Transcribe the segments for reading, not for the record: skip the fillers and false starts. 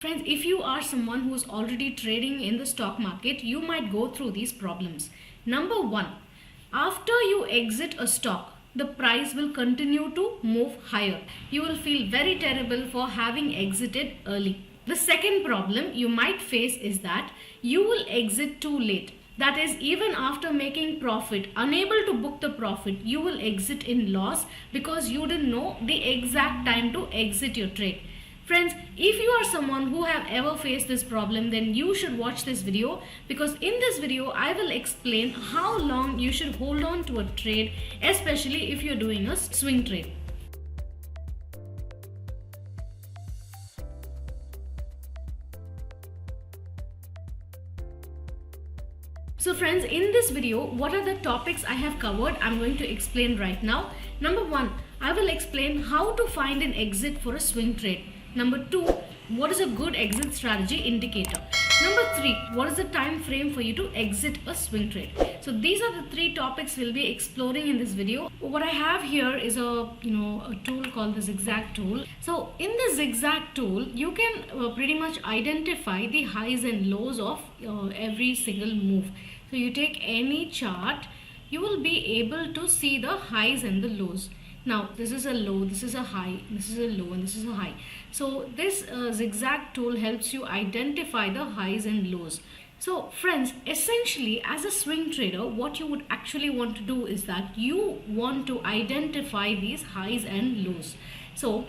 Friends, if you are someone who is already trading in the stock market, you might go through these problems. Number one, after you exit a stock, the price will continue to move higher. You will feel very terrible for having exited early. The second problem you might face is that you will exit too late. That is, even after making profit, unable to book the profit, you will exit in loss because you didn't know the exact time to exit your trade. Friends, if you are someone who have ever faced this problem, then you should watch this video, because in this video I will explain how long you should hold on to a trade, especially if you're doing a swing trade. So friends, in this video, what are the topics I have covered? I'm going to explain right now. Number one, I will explain how to find an exit for a swing trade. Number two, what is a good exit strategy indicator? Number three, what is the time frame for you to exit a swing trade? So these are the three topics we'll be exploring in this video. What I have here is a tool called the zigzag tool. So in the zigzag tool, you can pretty much identify the highs and lows of every single move. So you take any chart, you will be able to see the highs and the lows. Now this is a low, this is a high, this is a low, and this is a high. So this zigzag tool helps you identify the highs and lows. So friends, essentially as a swing trader, what you would actually want to do is that you want to identify these highs and lows. So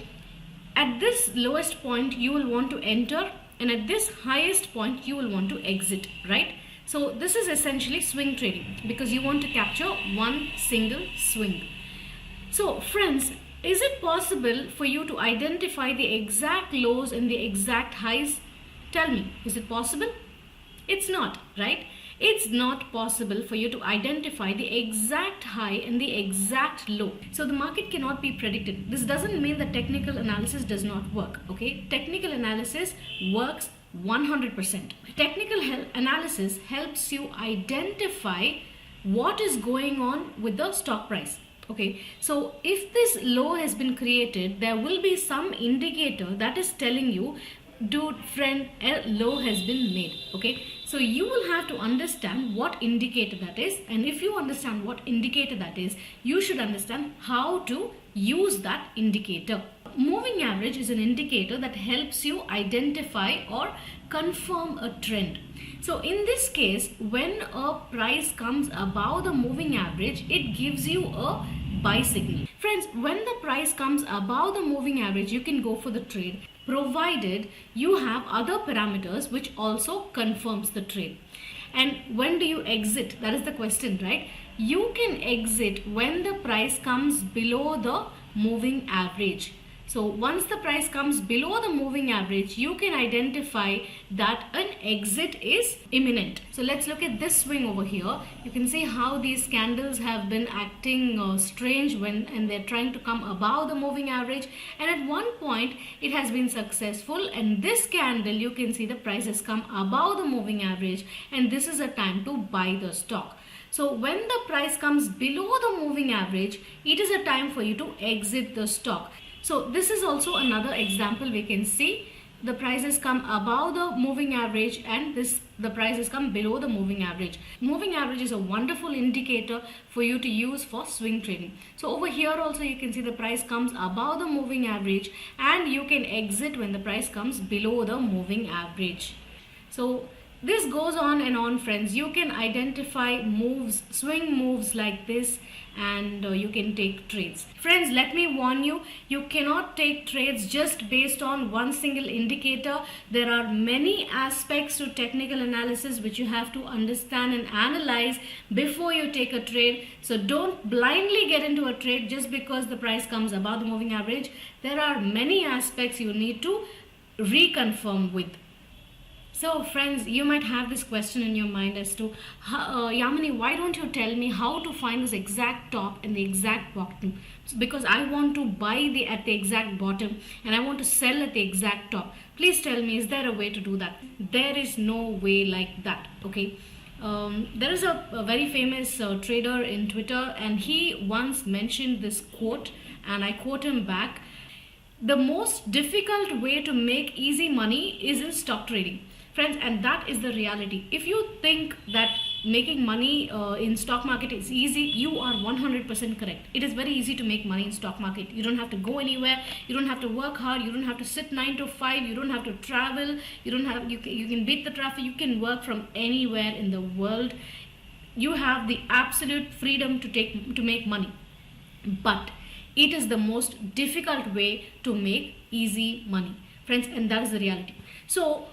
at this lowest point you will want to enter, and at this highest point you will want to exit, right? So this is essentially swing trading, because you want to capture one single swing. So friends, is it possible for you to identify the exact lows and the exact highs? Tell me, is it possible? It's not, right? It's not possible for you to identify the exact high and the exact low. So the market cannot be predicted. This doesn't mean that technical analysis does not work, okay? Technical analysis works 100%. Technical analysis helps you identify what is going on with the stock price. Okay, so if this low has been created, there will be some indicator that is telling you, dude, friend, a low has been made. Okay, so you will have to understand what indicator that is, and if you understand what indicator that is, you should understand how to use that indicator. Moving average is an indicator that helps you identify or confirm a trend. So in this case, when a price comes above the moving average, it gives you a buy signal. Friends, when the price comes above the moving average, you can go for the trade, provided you have other parameters which also confirms the trade. And when do you exit? That is the question, right? You can exit when the price comes below the moving average. So once the price comes below the moving average, you can identify that an exit is imminent. So let's look at this swing over here. You can see how these candles have been acting strange and they're trying to come above the moving average. And at one point, it has been successful. And this candle, you can see the price has come above the moving average. And this is a time to buy the stock. So when the price comes below the moving average, it is a time for you to exit the stock. So this is also another example we can see. The price has come above the moving average, and the price has come below the moving average. Moving average is a wonderful indicator for you to use for swing trading. So over here also you can see the price comes above the moving average, and you can exit when the price comes below the moving average. So this goes on and on, friends. You can identify moves, swing moves like this, and you can take trades. Friends, let me warn you, you cannot take trades just based on one single indicator. There are many aspects to technical analysis which you have to understand and analyze before you take a trade. So don't blindly get into a trade just because the price comes above the moving average. There are many aspects you need to reconfirm with. So friends, you might have this question in your mind as to, Yamini, why don't you tell me how to find this exact top and the exact bottom? Because I want to buy at the exact bottom and I want to sell at the exact top. Please tell me, is there a way to do that? There is no way like that, okay? There is a very famous trader in Twitter, and he once mentioned this quote, and I quote him back. the most difficult way to make easy money is in stock trading, friends, and that is the reality. If you think that making money in stock market is easy, you are 100% correct. It is very easy to make money in stock market. You don't have to go anywhere, you don't have to work hard, you don't have to sit 9 to 5, you don't have to travel, you can beat the traffic, you can work from anywhere in the world. You have the absolute freedom to make money. But it is the most difficult way to make easy money, friends, and that is the reality. So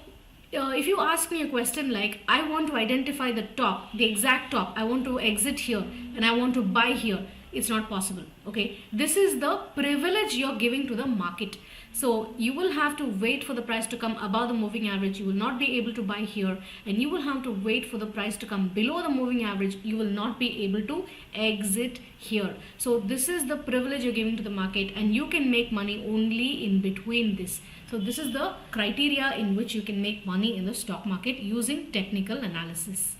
if you ask me a question like, I want to identify the top, the exact top, I want to exit here and I want to buy here, it's not possible. Okay, this is the privilege you're giving to the market. So you will have to wait for the price to come above the moving average. You will not be able to buy here, and you will have to wait for the price to come below the moving average. You will not be able to exit here. So this is the privilege you're giving to the market, and you can make money only in between this. So this is the criteria in which you can make money in the stock market using technical analysis.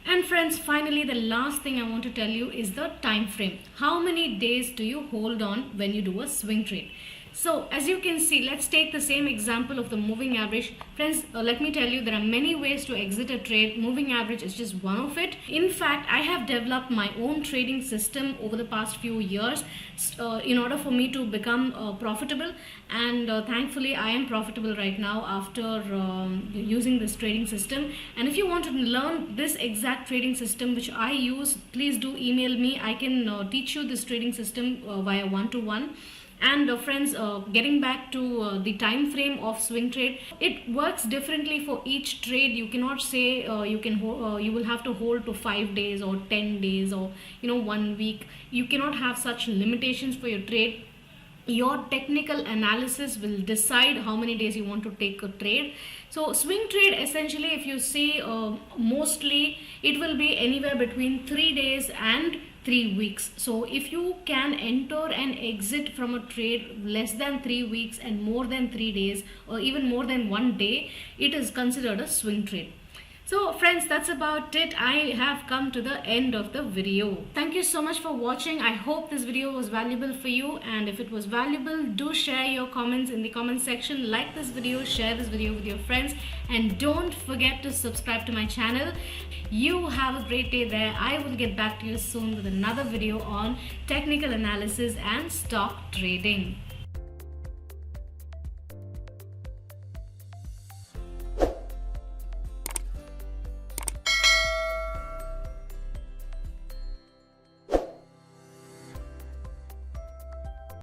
And friends, finally, the last thing I want to tell you is the time frame. How many days do you hold on when you do a swing trade? So as you can see, let's take the same example of the moving average. Friends, let me tell you, there are many ways to exit a trade. Moving average is just one of it. In fact, I have developed my own trading system over the past few years in order for me to become profitable. And thankfully, I am profitable right now after using this trading system. And if you want to learn this exact trading system which I use, please do email me. I can teach you this trading system via one-to-one. And friends, getting back to the time frame of swing trade, it works differently for each trade. You cannot say you will have to hold to 5 days or 10 days or 1 week. You cannot have such limitations for your trade. Your technical analysis will decide how many days you want to take a trade. So swing trade, essentially, if you see, mostly it will be anywhere between 3 days and 3 weeks. So if you can enter and exit from a trade less than 3 weeks and more than 3 days or even more than 1 day, it is considered a swing trade. So friends, that's about it. I have come to the end of the video. Thank you so much for watching. I hope this video was valuable for you, and if it was valuable, do share your comments in the comment section. Like this video, share this video with your friends, and don't forget to subscribe to my channel. You have a great day there. I will get back to you soon with another video on technical analysis and stock trading.